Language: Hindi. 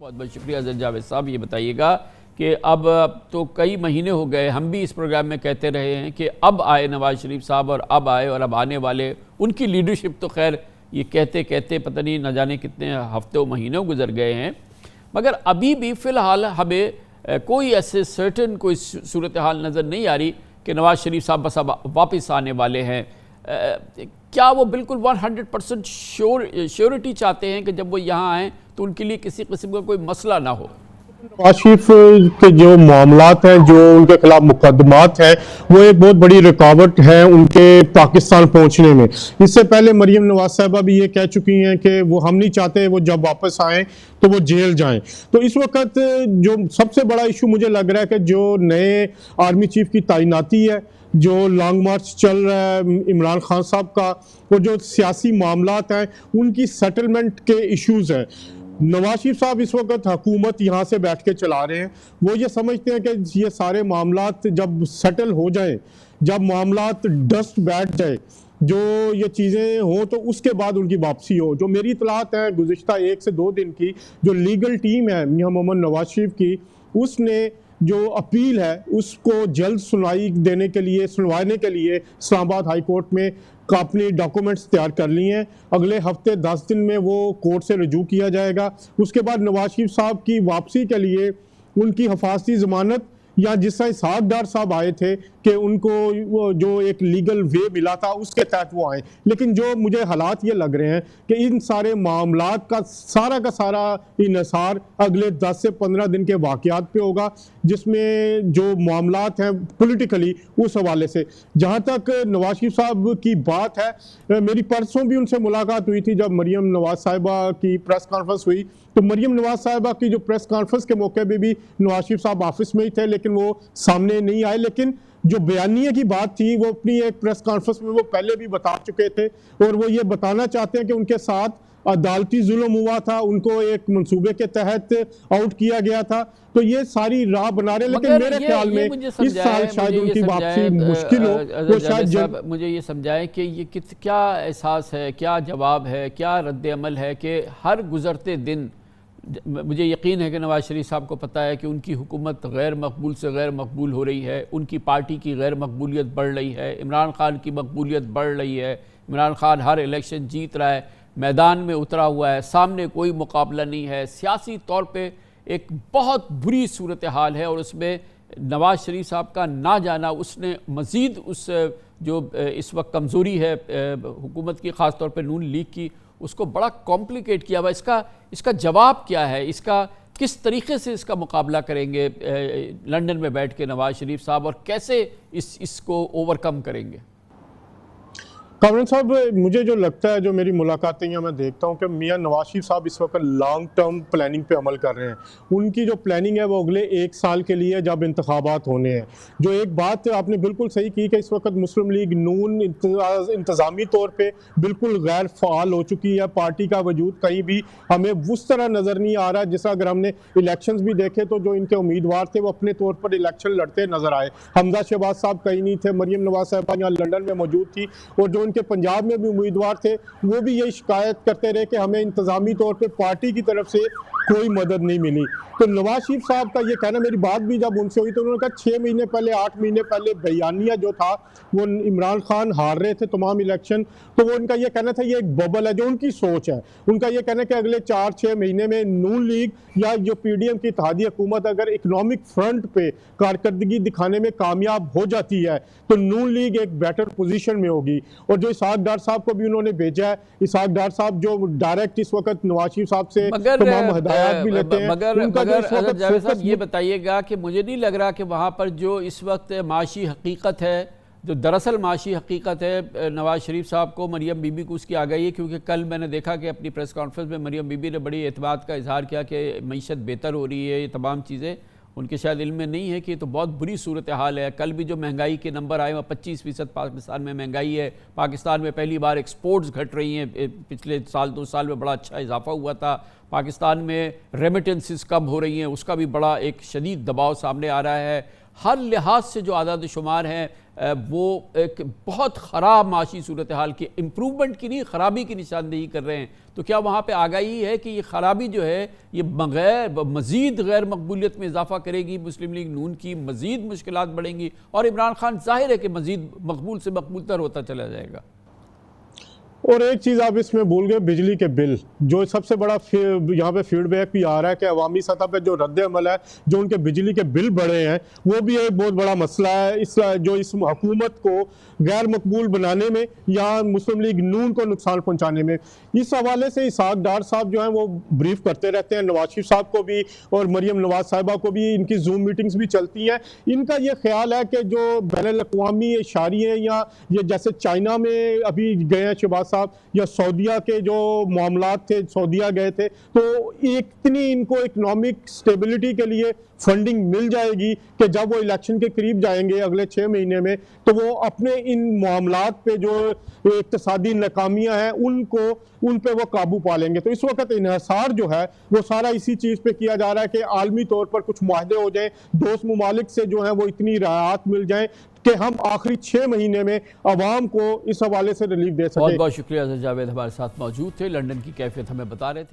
बहुत बहुत शुक्रिया जावेद साहब। ये बताइएगा कि अब तो कई महीने हो गए, हम भी इस प्रोग्राम में कहते रहे हैं कि अब आए नवाज शरीफ साहब और अब आए और अब आने वाले, उनकी लीडरशिप तो खैर ये कहते कहते पता नहीं न जाने कितने हफ्तों महीनों गुजर गए हैं, मगर अभी भी फ़िलहाल हमें कोई ऐसे सर्टन कोई सूरत हाल नज़र नहीं आ रही कि नवाज शरीफ साहब बस अब वापस आने वाले हैं। क्या वो बिल्कुल 100% श्योरिटी चाहते हैं कि जब वो यहाँ आएँ तो उनके लिए किसी किस्म का कोई मसला ना हो? नवाज शरीफ के जो मामलात हैं, जो उनके खिलाफ मुकदमात हैं, वो एक बहुत बड़ी रुकावट है उनके पाकिस्तान पहुंचने में। इससे पहले मरियम नवाज साहबा भी ये कह चुकी हैं कि वो हम नहीं चाहते वो जब वापस आएँ तो वो जेल जाएं। तो इस वक्त जो सबसे बड़ा इशू मुझे लग रहा है कि जो नए आर्मी चीफ की तैनाती है, जो लॉन्ग मार्च चल रहा है इमरान खान साहब का, और जो सियासी मामलात हैं उनकी सेटलमेंट के इश्यूज हैं। नवाज शरीफ साहब इस वक्त हुकूमत यहाँ से बैठ के चला रहे हैं। वो ये समझते हैं कि ये सारे मामलात जब सेटल हो जाए, जब मामलात डस्ट बैठ जाए, जो ये चीज़ें हों, तो उसके बाद उनकी वापसी हो। जो मेरी इतलात है गुज़िश्ता 1 से 2 दिन की, जो लीगल टीम है मियां मोहम्मद नवाज शरीफ की, उसने जो अपील है उसको जल्द सुनवाने के लिए इस्लामाबाद हाई कोर्ट में अपनी डॉक्यूमेंट्स तैयार कर लिए हैं। अगले हफ्ते 10 दिन में वो कोर्ट से रजू किया जाएगा। उसके बाद नवाज शरीफ साहब की वापसी के लिए उनकी हिफाजती ज़मानत, या जिस तरह इसहाक डार साहब आए थे कि उनको वो जो एक लीगल वे मिला था उसके तहत वो आए, लेकिन जो मुझे हालात ये लग रहे हैं कि इन सारे मामलात का सारा इन्हिसार अगले 10 से 15 दिन के वाक़यात पे होगा, जिसमें जो मामलात हैं पॉलिटिकली उस हवाले से। जहाँ तक नवाज शरीफ साहब की बात है, मेरी परसों भी उनसे मुलाकात हुई थी जब मरियम नवाज साहिबा की प्रेस कॉन्फ्रेंस हुई। तो मरियम नवाज साहिबा की जो प्रेस कॉन्फ्रेंस के मौके पे भी नवाज शरीफ साहब ऑफिस में ही थे, लेकिन वो सामने नहीं आए। लेकिन जो बयानिए की बात थी वो अपनी एक प्रेस कॉन्फ्रेंस में वो पहले भी बता चुके थे, और वो ये बताना चाहते हैं कि उनके साथ अदालती जुल्म हुआ था, उनको एक मंसूबे के तहत आउट किया गया था। तो ये सारी राह बना रहे, लेकिन मेरे ख्याल में इस साल शायद उनकी वापसी मुश्किल हो। तो शायद मुझे ये समझाएं कि ये क्या एहसास है, क्या जवाब है, क्या रद्द अमल है कि हर गुजरते दिन, मुझे यकीन है कि नवाज शरीफ साहब को पता है कि उनकी हुकूमत गैर मकबूल से गैर मकबूल हो रही है, उनकी पार्टी की गैर मकबूलियत बढ़ रही है, इमरान खान की मकबूलियत बढ़ रही है, इमरान खान हर इलेक्शन जीत रहा है, मैदान में उतरा हुआ है, सामने कोई मुकाबला नहीं है, सियासी तौर पे एक बहुत बुरी सूरत हाल है, और उसमें नवाज शरीफ साहब का ना जाना उसने मज़ीद उस जो इस वक्त कमज़ोरी है हुकूमत की, ख़ास तौर पे नून लीग की, उसको बड़ा कॉम्प्लिकेट किया हुआ। इसका जवाब क्या है, इसका किस तरीके से इसका मुकाबला करेंगे लंदन में बैठ के नवाज शरीफ साहब, और कैसे इसको ओवरकम करेंगे? कामरान साहब, मुझे जो लगता है, जो मेरी मुलाकातें यहाँ मैं देखता हूँ कि मियां नवाज शरीफ साहब इस वक्त लॉन्ग टर्म प्लानिंग पे अमल कर रहे हैं। उनकी जो प्लानिंग है वो अगले 1 साल के लिए जब इंतखाबात होने हैं। जो एक बात आपने बिल्कुल सही की कि इस वक्त मुस्लिम लीग नून इंतज़ामी तौर पे बिल्कुल गैर फ़ाल हो चुकी है। पार्टी का वजूद कहीं भी हमें उस तरह नज़र नहीं आ रहा। जैसा अगर हमने इलेक्शंस भी देखे तो जो इनके उम्मीदवार थे वो अपने तौर पर इलेक्शन लड़ते नज़र आए। हमजा शहबाज साहब कहीं नहीं थे, मरियम नवाज साहब यहाँ लंदन में मौजूद थी, और जो के पंजाब में भी उम्मीदवार थे वो भी यही शिकायत करते रहे कि हमें इंतजामी तौर पे पार्टी की तरफ से कोई मदद नहीं मिली। तो नवाज शरीफ साहब का ये कहना, मेरी बात भी जब उनसे हुई तो उन्होंने कहा 6 महीने पहले 8 महीने पहले बयानिया जो था वो इमरान खान हार रहे थे तमाम इलेक्शन, तो वो उनका ये कहना था ये एक बबल है। जो उनकी सोच है, उनका ये कहना है कि अगले 4-6 महीने में नून लीग या जो PDM की इत्तेहादी हुकूमत अगर इकनॉमिक फ्रंट पे कारकर्दगी दिखाने में कामयाब हो जाती है तो नून लीग एक बेटर पोजीशन में होगी। और जो इसहाक डार साहब को भी उन्होंने भेजा है, इसहाक डार साहब जो डायरेक्ट इस वक्त नवाज शरीफ साहब से तमाम हदायत भी लेते हैं। मगर जावेद साहब ये बताइएगा कि मुझे नहीं लग रहा कि वहाँ पर जो इस वक्त माशी हकीकत है, जो दरअसल माशी हकीकत है, नवाज शरीफ साहब को मरियम बीबी को उसकी आ गई है। क्योंकि कल मैंने देखा कि अपनी प्रेस कॉन्फ्रेंस में मरियम बीबी ने बड़ी एतमाद का इजहार किया कि मईशत बेहतर हो रही है। ये तमाम चीज़ें उनके शायद इल्म में नहीं है कि ये तो बहुत बुरी सूरत हाल है। कल भी जो महंगाई के नंबर आए, वह 25% पाकिस्तान में महंगाई है। पाकिस्तान में पहली बार एक्सपोर्ट्स घट रही हैं, पिछले साल 2 साल में बड़ा अच्छा इजाफा हुआ था। पाकिस्तान में रेमिटेंसेस कम हो रही हैं, उसका भी बड़ा एक शदीद दबाव सामने आ रहा है। हर लिहाज से जो आदाद शुमार हैं वो एक बहुत ख़राब माशी सूरत हाल की, इम्प्रूवमेंट की नहीं ख़राबी की निशानदेही कर रहे हैं, तो क्या वहाँ पर आगाही है कि ये ख़राबी जो है ये मज़ीद गैर मकबूलियत में इजाफा करेगी, मुस्लिम लीग नून की मज़ीद मुश्किलात बढ़ेंगी और इमरान खान जाहिर है कि मज़ीद मकबूल से मकबूलतर होता चला जाएगा? और एक चीज़ आप इसमें भूल गए, बिजली के बिल, जो सबसे बड़ा यहाँ पे फीडबैक भी आ रहा है कि अवामी सतह पे जो रद्द अमल है, जो उनके बिजली के बिल बढ़े हैं, वो भी एक बहुत बड़ा मसला है इस हुकूमत को गैर मकबूल बनाने में या मुस्लिम लीग नून को नुकसान पहुँचाने में। इस हवाले से इसहाक डार साहब जो हैं वो ब्रीफ करते रहते हैं, नवाज शरीफ साहब को भी और मरियम नवाज साहिबा को भी, इनकी जूम मीटिंग्स भी चलती हैं। इनका ये ख्याल है कि जो बैनुल-अक़वामी इशारे या ये जैसे चाइना में अभी गए हैं शहबाज साहब, या सऊदीया के जो मामलात थे, सऊदीया गए थे, तो इतनी इनको इकोनॉमिक स्टेबिलिटी के लिए फंडिंग मिल जाएगी कि जब वो इलेक्शन के करीब जाएंगे अगले 6 महीने में, तो वो अपने इन मामलात पे जो इक्तिसादी नाकामियां हैं उन पे वो काबू पा लेंगे। तो इस वक्त इन्हिसार जो है वो सारा इसी चीज़ पे किया जा रहा है कि आलमी तौर पर कुछ मुआहदे हो जाएं, दोस्त ममालिक से जो है वो इतनी राहत मिल जाए कि हम आखिरी 6 महीने में अवाम को इस हवाले से रिलीफ दे सकें। बहुत बहुत शुक्रिया जावेद, हमारे साथ मौजूद थे, लंदन की कैफियत हमें बता रहे थे।